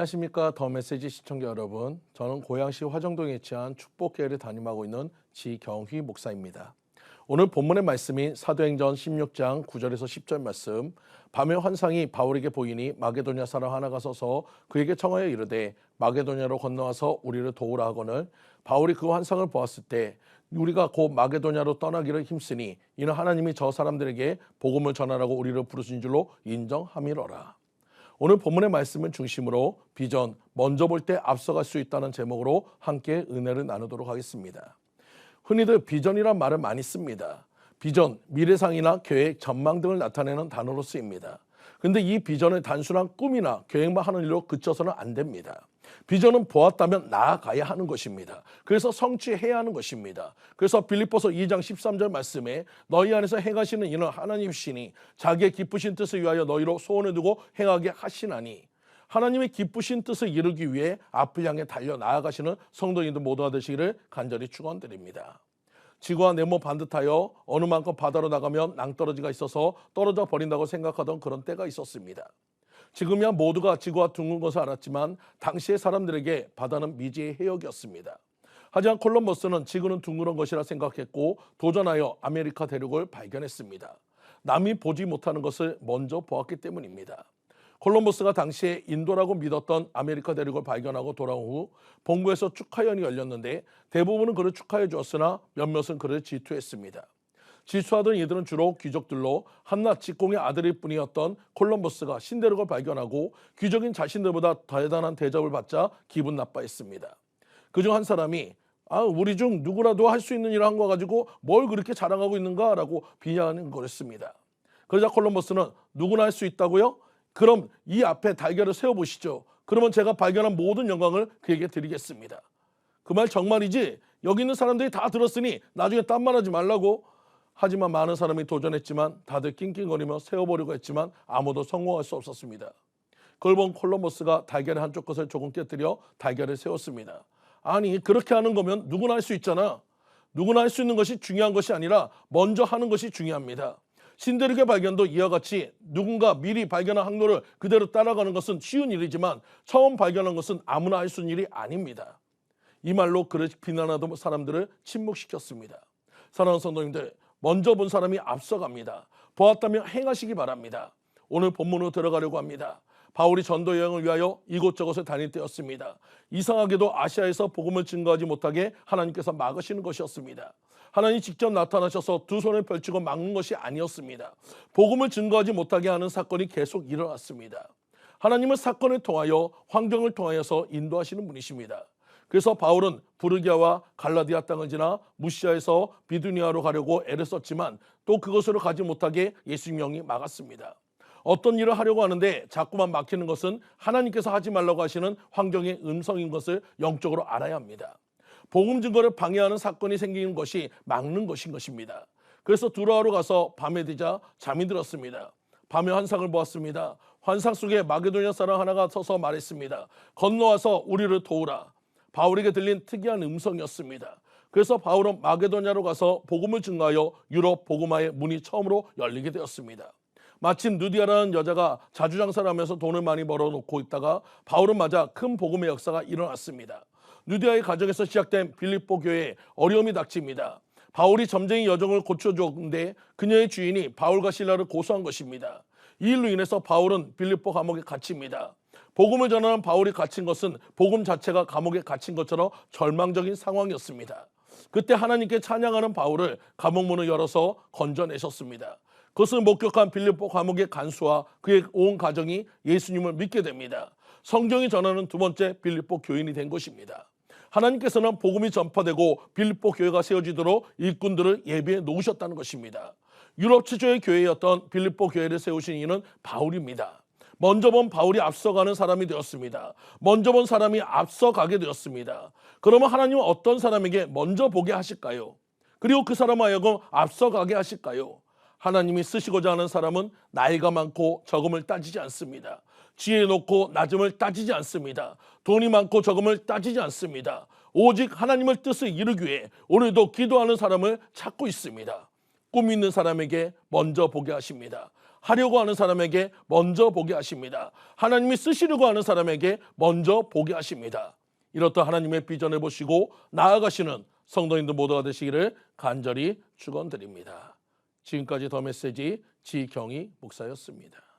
안녕하십니까. 더 메시지 시청자 여러분. 저는 고양시 화정동에 위치한 축복교회를 담임하고 있는 지경휘 목사입니다. 오늘 본문의 말씀이 사도행전 16장 9절에서 10절 말씀. 밤에 환상이 바울에게 보이니 마게도냐 사람 하나가 서서 그에게 청하여 이르되 마게도냐로 건너와서 우리를 도우라 하거늘 바울이 그 환상을 보았을 때 우리가 곧 마게도냐로 떠나기를 힘쓰니 이는 하나님이 저 사람들에게 복음을 전하라고 우리를 부르신 줄로 인정함이로라. 오늘 본문의 말씀을 중심으로 비전, 먼저 볼 때 앞서갈 수 있다는 제목으로 함께 은혜를 나누도록 하겠습니다. 흔히들 비전이란 말을 많이 씁니다. 비전, 미래상이나 계획, 전망 등을 나타내는 단어로 쓰입니다. 그런데 이 비전을 단순한 꿈이나 계획만 하는 일로 그쳐서는 안 됩니다. 비전은 보았다면 나아가야 하는 것입니다. 그래서 성취해야 하는 것입니다. 그래서 빌립보서 2장 13절 말씀에 너희 안에서 행하시는 이는 하나님이시니 자기의 기쁘신 뜻을 위하여 너희로 소원을 두고 행하게 하시나니 하나님의 기쁘신 뜻을 이루기 위해 앞을 향해 달려 나아가시는 성도인들 모두가 되시기를 간절히 축원드립니다. 지구와 네모 반듯하여 어느 만큼 바다로 나가면 낭떠러지가 있어서 떨어져 버린다고 생각하던 그런 때가 있었습니다. 지금이야 모두가 지구가 둥근 것을 알았지만 당시의 사람들에게 바다는 미지의 해역이었습니다. 하지만 콜럼버스는 지구는 둥그런 것이라 생각했고 도전하여 아메리카 대륙을 발견했습니다. 남이 보지 못하는 것을 먼저 보았기 때문입니다. 콜럼버스가 당시에 인도라고 믿었던 아메리카 대륙을 발견하고 돌아온 후 본국에서 축하연이 열렸는데 대부분은 그를 축하해 주었으나 몇몇은 그를 질투했습니다. 질투하던 이들은 주로 귀족들로 한낱 직공의 아들일 뿐이었던 콜럼버스가 신대륙을 발견하고 귀족인 자신들보다 대단한 대접을 받자 기분 나빠했습니다. 그중 한 사람이 우리 중 누구라도 할 수 있는 일을 한 거 가지고 뭘 그렇게 자랑하고 있는가 라고 비난하는 거였습니다. 그러자 콜럼버스는 누구나 할 수 있다고요? 그럼 이 앞에 달걀을 세워보시죠. 그러면 제가 발견한 모든 영광을 그에게 드리겠습니다. 그 말 정말이지? 여기 있는 사람들이 다 들었으니 나중에 딴말하지 말라고. 하지만 많은 사람이 도전했지만 다들 낑낑거리며 세워보려고 했지만 아무도 성공할 수 없었습니다. 그걸 본 콜럼버스가 달걀의 한쪽 것을 조금 깨뜨려 달걀을 세웠습니다. 아니 그렇게 하는 거면 누구나 할 수 있잖아. 누구나 할 수 있는 것이 중요한 것이 아니라 먼저 하는 것이 중요합니다. 신대륙의 발견도 이와 같이 누군가 미리 발견한 항로를 그대로 따라가는 것은 쉬운 일이지만 처음 발견한 것은 아무나 할 수 있는 일이 아닙니다. 이 말로 그를 비난하던 사람들을 침묵시켰습니다. 사랑하는 성도님들, 먼저 본 사람이 앞서갑니다. 보았다면 행하시기 바랍니다. 오늘 본문으로 들어가려고 합니다. 바울이 전도 여행을 위하여 이곳저곳을 다닐 때였습니다. 이상하게도 아시아에서 복음을 증거하지 못하게 하나님께서 막으시는 것이었습니다. 하나님이 직접 나타나셔서 두 손을 펼치고 막는 것이 아니었습니다. 복음을 증거하지 못하게 하는 사건이 계속 일어났습니다. 하나님은 사건을 통하여 환경을 통하여서 인도하시는 분이십니다. 그래서 바울은 부르기아와 갈라디아 땅을 지나 무시아에서 비두니아로 가려고 애를 썼지만 또 그것으로 가지 못하게 예수님 영이 막았습니다. 어떤 일을 하려고 하는데 자꾸만 막히는 것은 하나님께서 하지 말라고 하시는 환경의 음성인 것을 영적으로 알아야 합니다. 복음 증거를 방해하는 사건이 생기는 것이 막는 것인 것입니다. 그래서 두로아로 가서 밤에 되자 잠이 들었습니다. 밤에 환상을 보았습니다. 환상 속에 마게도냐 사람 하나가 서서 말했습니다. 건너와서 우리를 도우라. 바울에게 들린 특이한 음성이었습니다. 그래서 바울은 마게도냐로 가서 복음을 증거하여 유럽 복음화의 문이 처음으로 열리게 되었습니다. 마침 누디아라는 여자가 자주장사를 하면서 돈을 많이 벌어놓고 있다가 바울을 맞아 큰 복음의 역사가 일어났습니다. 누디아의 가정에서 시작된 빌립보 교회에 어려움이 닥칩니다. 바울이 점쟁이 여정을 고쳐주었는데 그녀의 주인이 바울과 실라를 고소한 것입니다. 이 일로 인해서 바울은 빌립보 감옥에 갇힙니다. 복음을 전하는 바울이 갇힌 것은 복음 자체가 감옥에 갇힌 것처럼 절망적인 상황이었습니다. 그때 하나님께 찬양하는 바울을 감옥 문을 열어서 건져내셨습니다. 그것을 목격한 빌립보 감옥의 간수와 그의 온 가정이 예수님을 믿게 됩니다. 성경이 전하는 두 번째 빌립보 교인이 된 것입니다. 하나님께서는 복음이 전파되고 빌립보 교회가 세워지도록 일꾼들을 예비해 놓으셨다는 것입니다. 유럽 최초의 교회였던 빌립보 교회를 세우신 이는 바울입니다. 먼저 본 바울이 앞서가는 사람이 되었습니다. 먼저 본 사람이 앞서가게 되었습니다. 그러면 하나님은 어떤 사람에게 먼저 보게 하실까요? 그리고 그 사람 하여금 앞서가게 하실까요? 하나님이 쓰시고자 하는 사람은 나이가 많고 적음을 따지지 않습니다. 지혜 높고 낮음을 따지지 않습니다. 돈이 많고 적음을 따지지 않습니다. 오직 하나님의 뜻을 이루기 위해 오늘도 기도하는 사람을 찾고 있습니다. 꿈 있는 사람에게 먼저 보게 하십니다. 하려고 하는 사람에게 먼저 보게 하십니다. 하나님이 쓰시려고 하는 사람에게 먼저 보게 하십니다. 이렇듯 하나님의 비전을 보시고 나아가시는 성도님들 모두가 되시기를 간절히 축원드립니다. 지금까지 더 메시지 지경희 목사였습니다.